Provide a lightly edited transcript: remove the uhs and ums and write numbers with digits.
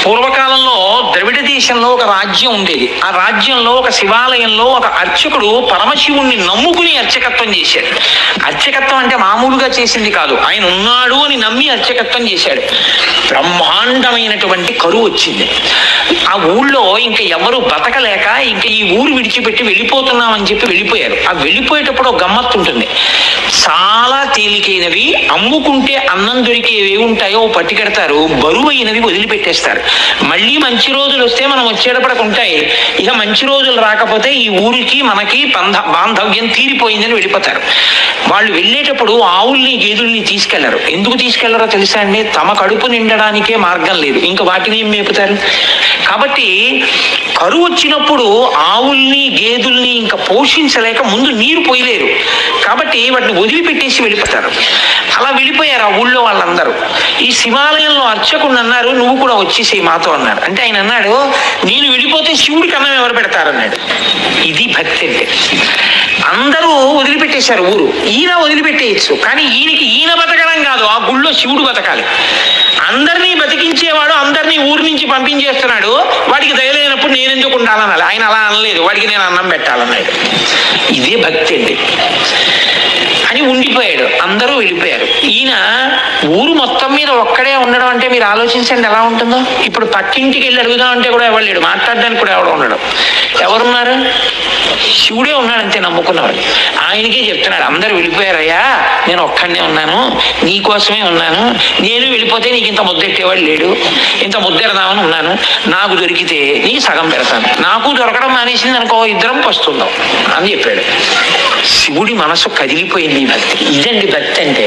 పూర్వకాలంలో ద్రవిడ దేశంలో ఒక రాజ్యం ఉండేది. ఆ రాజ్యంలో ఒక శివాలయంలో ఒక అర్చకుడు పరమశివుణ్ణి నమ్ముకుని అర్చకత్వం చేశాడు. అర్చకత్వం అంటే మామూలుగా చేసింది కాదు, ఆయన ఉన్నాడు అని నమ్మి అర్చకత్వం చేశాడు. బ్రహ్మాండమైనటువంటి కరువు వచ్చింది. ఆ ఊళ్ళో ఇంకా ఎవరు బతకలేక ఇంకా ఈ ఊరు విడిచిపెట్టి వెళ్ళిపోతున్నామని చెప్పి వెళ్ళిపోయారు. ఆ వెళ్ళిపోయేటప్పుడు ఒక గమ్మత్తు ఉంటుంది. చాలా తేలికైనవి, అమ్ముకుంటే అన్నం దొరికేవి ఉంటాయో పట్టుకెడతారు, బరువు అయినవి వదిలిపెట్టేస్తారు. మళ్ళీ మంచి రోజులు వస్తే మనం వచ్చేటప్పటికి ఉంటాయి. ఇక మంచి రోజులు రాకపోతే ఈ ఊరికి మనకి బాంధవ్యం తీరిపోయిందని వెళ్ళిపోతారు. వాళ్ళు వెళ్ళేటప్పుడు ఆవుల్ని గేదెల్ని తీసుకెళ్లరు. ఎందుకు తీసుకెళ్లరో తెలుసా అండి? తమ కడుపు నిండడానికే మార్గం లేదు, ఇంకా వాటిని ఏం మేపుతారు. కాబట్టి కరువు వచ్చినప్పుడు ఆవుల్ని గేదెల్ని ఇంకా పోషించలేక ముందు నీరు పోయలేరు, కాబట్టి వాటిని వదిలిపెట్టేసి వెళ్ళిపోతారు. అలా వెళ్ళిపోయారు ఆ ఊళ్ళో వాళ్ళందరూ. ఈ శివాలయంలో అర్చకుడు అన్నారు, నువ్వు కూడా వచ్చేసేయి మాతో అన్నారు. అంటే ఆయన అన్నాడు, నేను వెళ్ళిపోతే శివుడికి అన్నం ఎవరు పెడతారన్నాడు. ఇది భక్తి అంటే. అందరూ వదిలిపెట్టేశారు ఊరు. ఈయన వదిలిపెట్టేయచ్చు, కానీ ఈయన బతకడం కాదు, ఆ గుళ్ళో శివుడు బతకాలి. అందరినీ బతికించేవాడు అందరినీ ఊరి నుంచి పంపించేస్తున్నాడు, వాడికి దయలేనప్పుడు నేను ఎందుకు ఉండాలనాలి. ఆయన అలా అనలేదు, వాడికి నేను అన్నం పెట్టాలన్నాడు. ఇదే భక్తి అండి అని ఉండిపోయాడు. అందరూ వెళ్ళిపోయారు. ఈయన ఊరు మొత్తం మీద ఒక్కడే ఉండడం అంటే మీరు ఆలోచించండి ఎలా ఉంటుందో. ఇప్పుడు పక్కింటికి వెళ్ళి అడుగుదామంటే కూడా ఎవరు లేడు, మాట్లాడడానికి కూడా ఎవడో ఉండడు. ఎవరున్నారు? శివుడే ఉన్నాడు అంతే, నమ్ముకున్నవాడు. ఆయనకే చెప్తున్నాడు, అందరూ వెళ్ళిపోయారయ్యా, నేను ఒక్కడనే ఉన్నాను, నీకోసమే ఉన్నాను. నేను వెళ్ళిపోతే నీకు ఇంత ముద్దెట్టేవాడు లేడు, ఇంత ముద్దెడదామని ఉన్నాను. నాకు దొరికితే నీకు సగం పెడతాను, నాకు దొరకడం మానేసింది అనుకో, ఇద్దరం పస్తుందాం అని చెప్పాడు. శివుడి మనసు కదిలిపోయింది ఈ భక్తి. ఇదండి భక్తి అంటే.